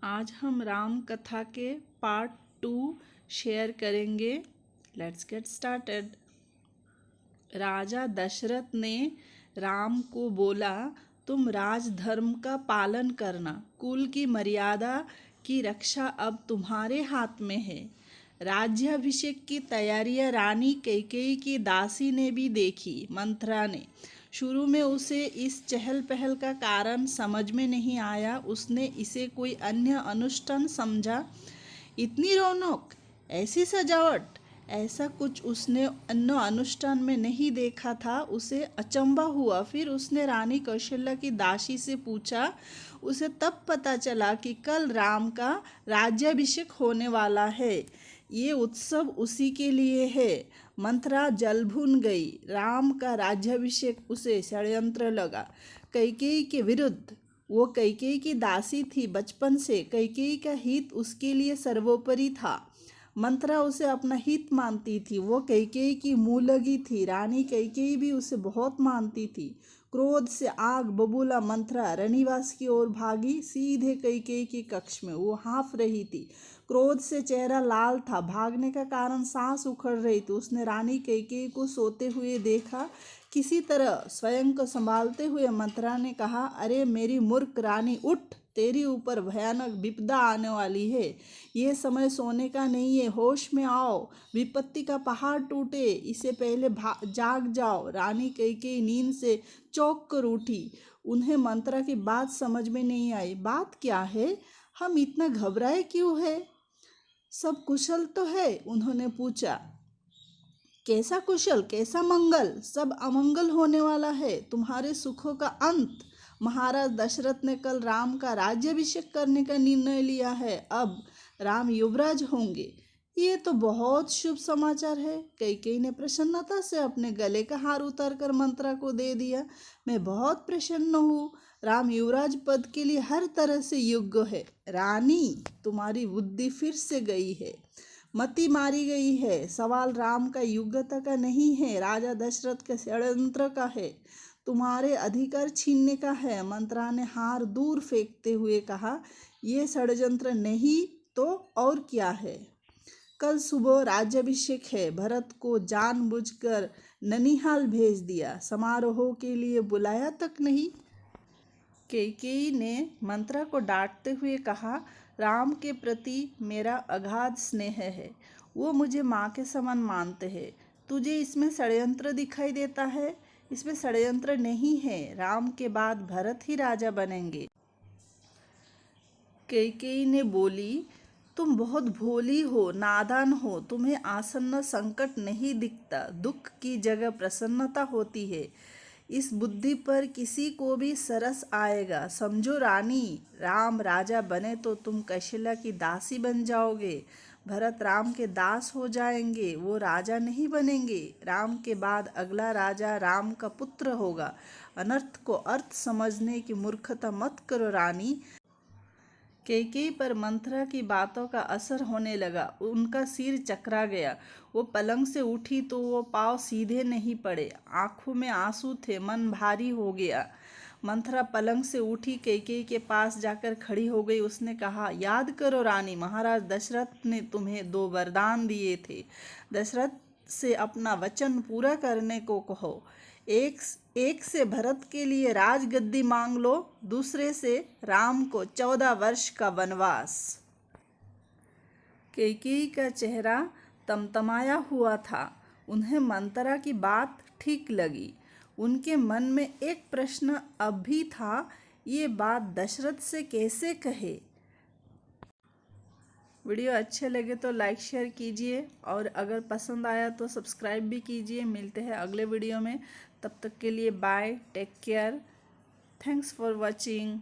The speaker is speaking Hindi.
आज हम राम कथा के पार्ट 2 शेयर करेंगे। Let's get started. राजा दशरथ ने राम को बोला, तुम राजधर्म का पालन करना, कुल की मर्यादा की रक्षा अब तुम्हारे हाथ में है। राज्याभिषेक की तैयारियां रानी कैकेयी की दासी ने भी देखी। मंथरा ने शुरू में उसे इस चहल पहल का कारण समझ में नहीं आया। उसने इसे कोई अन्य अनुष्ठान समझा। इतनी रौनक, ऐसी सजावट, ऐसा कुछ उसने अन्य अनुष्ठान में नहीं देखा था। उसे अचंभा हुआ। फिर उसने रानी कौशल्या की दासी से पूछा। उसे तब पता चला कि कल राम का राज्याभिषेक होने वाला है। ये उत्सव उसी के लिए है। मंथरा जल भून गई। राम का राज्याभिषेक उसे षड्यंत्र लगा, कैकेयी के विरुद्ध। वो कैकेयी की दासी थी बचपन से। कैकेयी का हित उसके लिए सर्वोपरि था। मंथरा उसे अपना हित मानती थी। वो कैकेयी की मुँह लगी थी। रानी कैकेयी भी उसे बहुत मानती थी। क्रोध से आग बबूला मंथरा रनिवास की ओर भागी, सीधे कैकेयी के कक्ष में। वो हाँफ रही थी। क्रोध से चेहरा लाल था। भागने का कारण सांस उखड़ रही थी। उसने रानी कैकेयी को सोते हुए देखा। किसी तरह स्वयं को संभालते हुए मंथरा ने कहा, अरे मेरी मूर्ख रानी, उठ, तेरी ऊपर भयानक विपदा आने वाली है। ये समय सोने का नहीं है। होश में आओ, विपत्ति का पहाड़ टूटे, इससे पहले जाग जाओ। रानी कैकेयी नींद से चौंक कर उठी। उन्हें मंथरा की बात समझ में नहीं आई। बात क्या है? हम इतना घबराए क्यों है? सब कुशल तो है? उन्होंने पूछा। कैसा कुशल, कैसा मंगल? सब अमंगल होने वाला है। तुम्हारे सुखों का अंत। महाराज दशरथ ने कल राम का राज्याभिषेक करने का निर्णय लिया है। अब राम युवराज होंगे। ये तो बहुत शुभ समाचार है। कैकेयी ने प्रसन्नता से अपने गले का हार उतारकर मंत्रा को दे दिया। मैं बहुत प्रसन्न हूँ। राम युवराज पद के लिए हर तरह से योग्य है। रानी, तुम्हारी बुद्धि फिर से गई है, मति मारी गई है। सवाल राम का योग्यता का नहीं है, राजा दशरथ के षड्यंत्र का है, तुम्हारे अधिकार छीनने का है। मंत्रा ने हार दूर फेंकते हुए कहा, ये षड्यंत्र नहीं तो और क्या है? कल सुबह राज्याभिषेक है। भरत को जानबूझकर ननिहाल भेज दिया, समारोह के लिए बुलाया तक नहीं। कैकेयी ने मंत्रा को डांटते हुए कहा, राम के प्रति मेरा अगाध स्नेह है। वो मुझे माँ के समान मानते हैं। तुझे इसमें षड्यंत्र दिखाई देता है? इसमें षड्यंत्र नहीं है। राम के बाद भरत ही राजा बनेंगे। कैकेयी ने बोली, तुम बहुत भोली हो, नादान हो। तुम्हें आसन्न संकट नहीं दिखता। दुख की जगह प्रसन्नता होती है। इस बुद्धि पर किसी को भी सरस आएगा। समझो रानी, राम राजा बने तो तुम कौशल्या की दासी बन जाओगे। भरत राम के दास हो जाएंगे। वो राजा नहीं बनेंगे। राम के बाद अगला राजा राम का पुत्र होगा। अनर्थ को अर्थ समझने की मूर्खता मत करो रानी। कैकेयी पर मंथरा की बातों का असर होने लगा। उनका सिर चकरा गया। वो पलंग से उठी तो वो पाँव सीधे नहीं पड़े। आंखों में आंसू थे। मन भारी हो गया। मंथरा पलंग से उठी, कैकेयी के पास जाकर खड़ी हो गई। उसने कहा, याद करो रानी, महाराज दशरथ ने तुम्हें 2 वरदान दिए थे। दशरथ से अपना वचन पूरा करने को कहो। एक से भरत के लिए राजगद्दी मांग लो, दूसरे से राम को 14 वर्ष का वनवास। कैकेयी का चेहरा तमतमाया हुआ था। उन्हें मंथरा की बात ठीक लगी। उनके मन में एक प्रश्न अब भी था, ये बात दशरथ से कैसे कहे? वीडियो अच्छे लगे तो लाइक शेयर कीजिए और अगर पसंद आया तो सब्सक्राइब भी कीजिए। मिलते हैं अगले वीडियो में। तब तक के लिए bye, take care, thanks for watching.